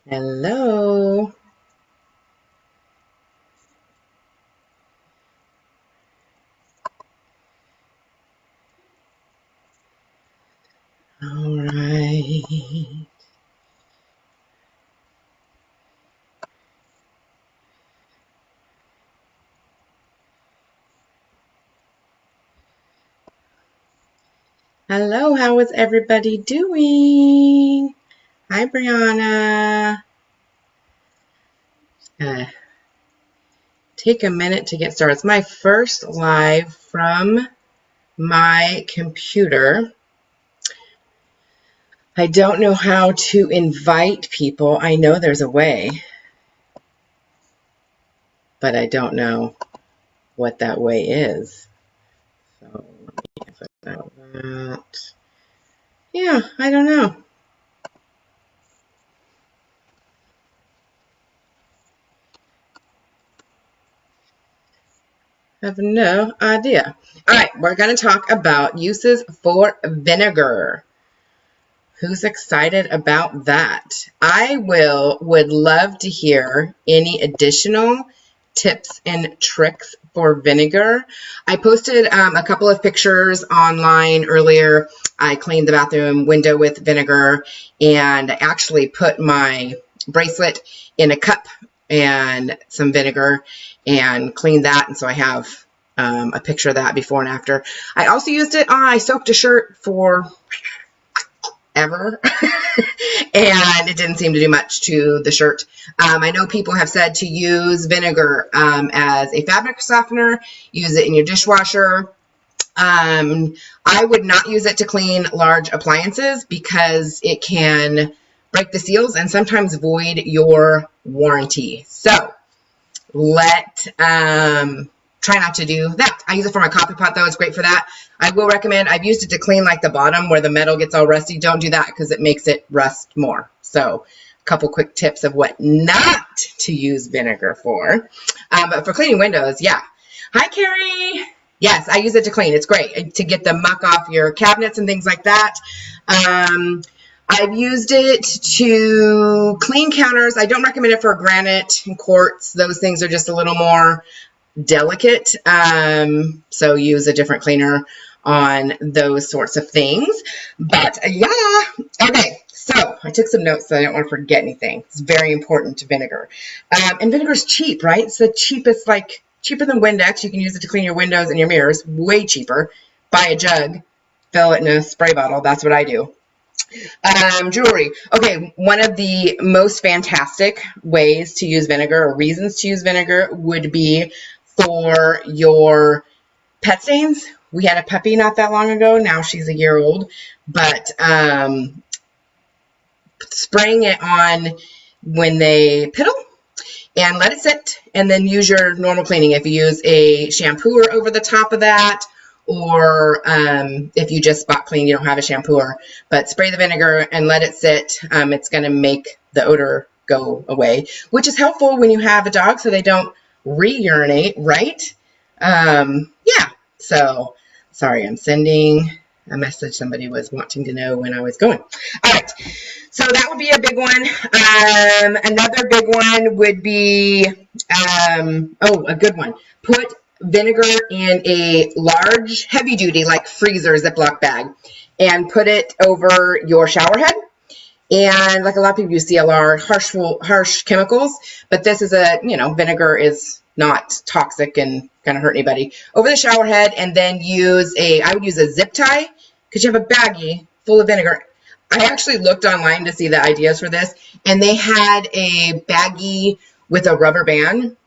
Hello. All right. Hello, how is everybody doing? Hi, Brianna. Take a minute to get started. It's my first live from my computer. I don't know how to invite people. I know there's a way, but I don't know what that way is. So let me figure out that. Yeah, I don't know. I have no idea. All right, we're going to talk about uses for vinegar. Who's excited about that? I would love to hear any additional tips and tricks for vinegar. I posted a couple of pictures online earlier. I cleaned the bathroom window with vinegar, and I actually put my bracelet in a cup and some vinegar and cleaned that. And so I have a picture of that before and after. I also used it. I soaked a shirt for ever and it didn't seem to do much to the shirt. I know people have said to use vinegar as a fabric softener, use it in your dishwasher. I would not use it to clean large appliances because it can break the seals and sometimes void your warranty. So try not to do that. I use it for my coffee pot though. It's great for that. I will recommend, I've used it to clean like the bottom where the metal gets all rusty. Don't do that because it makes it rust more. So a couple quick tips of what not to use vinegar for. But for cleaning windows, yeah. Hi, Carrie. Yes, I use it to clean. It's great to get the muck off your cabinets and things like that. I've used it to clean counters. I don't recommend it for granite and quartz. Those things are just a little more delicate. So use a different cleaner on those sorts of things. But yeah, okay. So I took some notes so I don't want to forget anything. It's very important to vinegar. And vinegar is cheap, right? It's the cheapest, like cheaper than Windex. You can use it to clean your windows and your mirrors. Way cheaper. Buy a jug, fill it in a spray bottle. That's what I do. Jewelry. Okay, one of the most fantastic ways to use vinegar or reasons to use vinegar would be for your pet stains. We had a puppy not that long ago. Now she's a year old, but spraying it on when they piddle and let it sit and then use your normal cleaning. If you use a shampooer over the top of that, or if you just spot clean, you don't have a shampooer, but spray the vinegar and let it sit. It's going to make the odor go away, which is helpful when you have a dog so they don't re-urinate, right? Yeah, so sorry, I'm sending a message. Somebody was wanting to know when I was going. All right, so that would be a big one. Another big one would be, a good one. Put vinegar in a large, heavy-duty, like freezer Ziploc bag, and put it over your shower head. And like a lot of people use CLR, harsh chemicals, but this is vinegar is not toxic and gonna hurt anybody. Over the shower head, and then I would use a zip tie because you have a baggie full of vinegar. I actually looked online to see the ideas for this, and they had a baggie with a rubber band.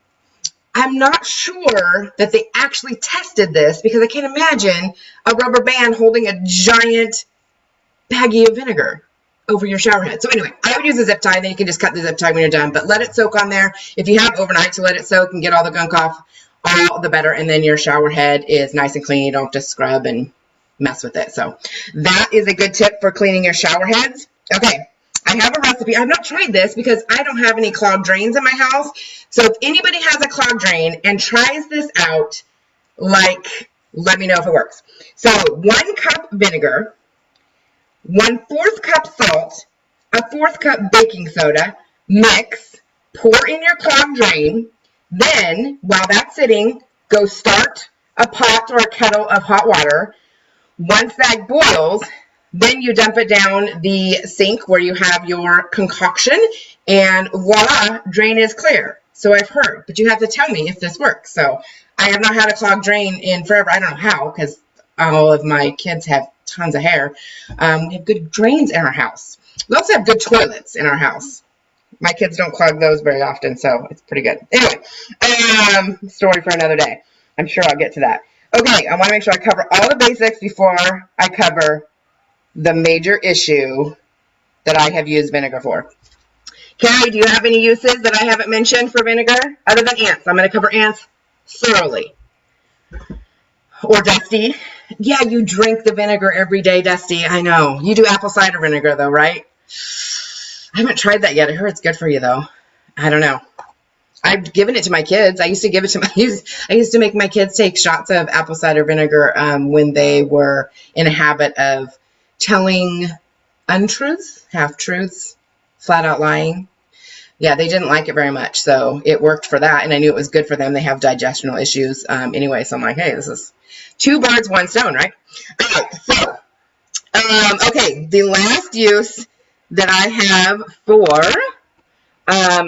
I'm not sure that they actually tested this because I can't imagine a rubber band holding a giant baggie of vinegar over your shower head. So anyway, I would use a zip tie. Then you can just cut the zip tie when you're done, but let it soak on there. If you have overnight to let it soak and get all the gunk off, all the better. And then your shower head is nice and clean. You don't have to scrub and mess with it. So that is a good tip for cleaning your shower heads. Okay. I have a recipe. I've not tried this because I don't have any clogged drains in my house. So if anybody has a clogged drain and tries this out, let me know if it works. So 1 cup vinegar, 1/4 cup salt, 1/4 cup baking soda, mix, pour in your clogged drain. Then, while that's sitting, go start a pot or a kettle of hot water. Once that boils, then you dump it down the sink where you have your concoction, and voila, drain is clear. So I've heard, but you have to tell me if this works. So I have not had a clogged drain in forever. I don't know how, because all of my kids have tons of hair. We have good drains in our house. We also have good toilets in our house. My kids don't clog those very often, so it's pretty good. Anyway, story for another day. I'm sure I'll get to that. Okay, I want to make sure I cover all the basics before I cover the major issue that I have used vinegar for. Carrie, do you have any uses that I haven't mentioned for vinegar other than ants? I'm going to cover ants thoroughly. Or Dusty. Yeah, you drink the vinegar every day, Dusty. I know. You do apple cider vinegar, though, right? I haven't tried that yet. I heard it's good for you, though. I don't know. I've given it to my kids. I used to give it to my I used to make my kids take shots of apple cider vinegar when they were in a habit of telling untruths, half-truths, flat-out lying. Yeah, they didn't like it very much, so it worked for that, and I knew it was good for them. They have digestional issues anyway, so I'm like, hey, this is 2 birds, 1 stone, right? All right, so, okay, the last use that I have for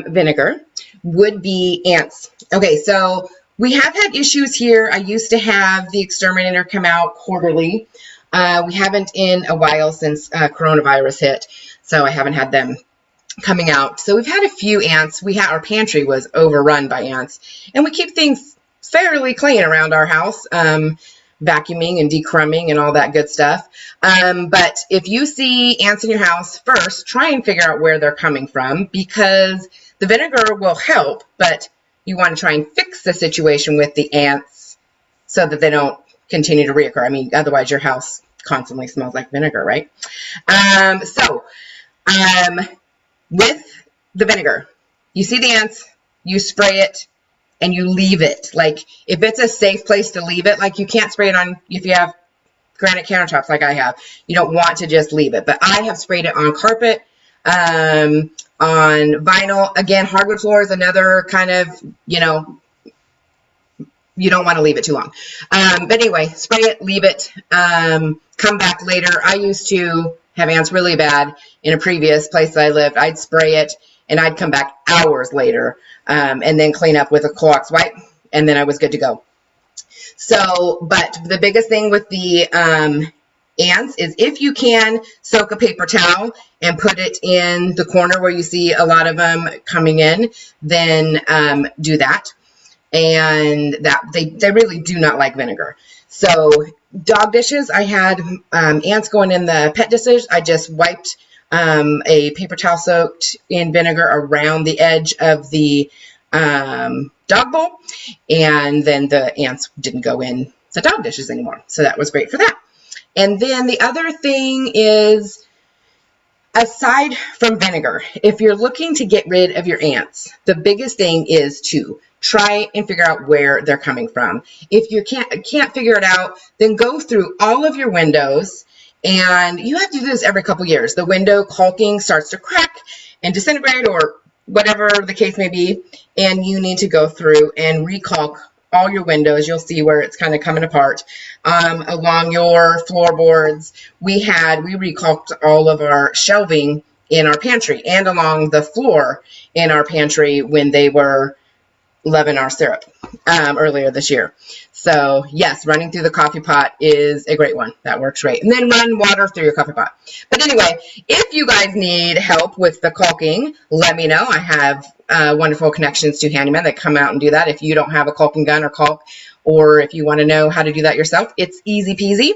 vinegar would be ants. Okay, so we have had issues here. I used to have the exterminator come out quarterly. We haven't in a while since coronavirus hit, so I haven't had them coming out. So we've had a few ants. Our pantry was overrun by ants, and we keep things fairly clean around our house, vacuuming and decrumbing and all that good stuff. But if you see ants in your house, first try and figure out where they're coming from, because the vinegar will help, but you want to try and fix the situation with the ants so that they don't continue to reoccur. I mean, otherwise your house constantly smells like vinegar, right? With the vinegar, you see the ants, you spray it, and you leave it. Like, if it's a safe place to leave it, like you can't spray it on, if you have granite countertops like I have, you don't want to just leave it. But I have sprayed it on carpet, on vinyl. Again, hardwood floor is another kind of, you don't want to leave it too long. But anyway, spray it, leave it, come back later. I used to have ants really bad in a previous place that I lived. I'd spray it, and I'd come back hours later and then clean up with a Clorox wipe, and then I was good to go. So, but the biggest thing with the ants is if you can soak a paper towel and put it in the corner where you see a lot of them coming in, then do that. And that they really do not like vinegar. So dog dishes, I had ants going in the pet dishes. I just wiped a paper towel soaked in vinegar around the edge of the dog bowl, and then the ants didn't go in the dog dishes anymore. So that was great for that. And then the other thing is, aside from vinegar, if you're looking to get rid of your ants, the biggest thing is to try and figure out where they're coming from. If you can't figure it out, then go through all of your windows, and you have to do this every couple years. The window caulking starts to crack and disintegrate, or whatever the case may be, and you need to go through and recaulk all your windows. You'll see where it's kind of coming apart. Along your floorboards, we recaulked all of our shelving in our pantry and along the floor in our pantry when they were loving our syrup earlier this year. So yes, running through the coffee pot is a great one. That works great. And then run water through your coffee pot. But anyway, if you guys need help with the caulking, let me know. I have wonderful connections to handymen that come out and do that. If you don't have a caulking gun or caulk, or if you want to know how to do that yourself, it's easy peasy.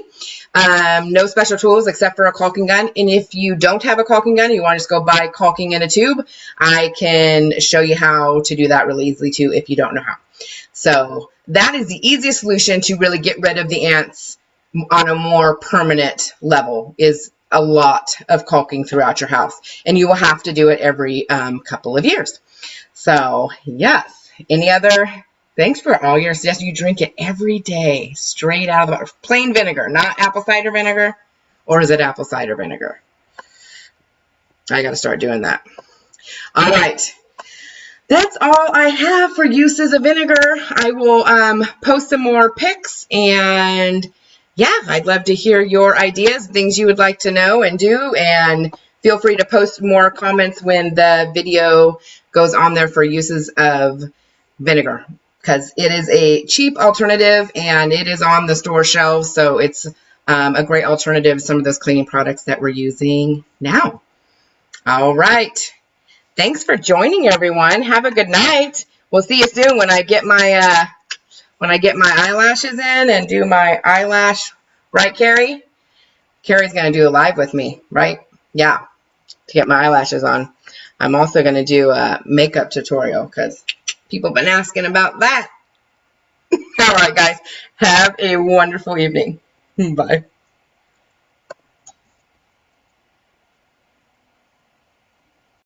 No special tools except for a caulking gun. And if you don't have a caulking gun, you want to just go buy caulking in a tube, I can show you how to do that really easily too if you don't know how. So that is the easiest solution to really get rid of the ants on a more permanent level, is a lot of caulking throughout your house. And you will have to do it every couple of years. So yes, any other... Thanks for all your suggestions. You drink it every day, straight out of the bottle. Plain vinegar, not apple cider vinegar. Or is it apple cider vinegar? I got to start doing that. All right. That's all I have for uses of vinegar. I will post some more pics, and yeah, I'd love to hear your ideas, things you would like to know and do, and feel free to post more comments when the video goes on there for uses of vinegar, because it is a cheap alternative and it is on the store shelves, so it's a great alternative to some of those cleaning products that we're using now. All right. Thanks for joining, everyone. Have a good night. We'll see you soon when I get my eyelashes in and do my eyelash, right, Carrie? Carrie's gonna do a live with me, right? Yeah, to get my eyelashes on. I'm also gonna do a makeup tutorial because people have been asking about that. All right, guys. Have a wonderful evening. Bye.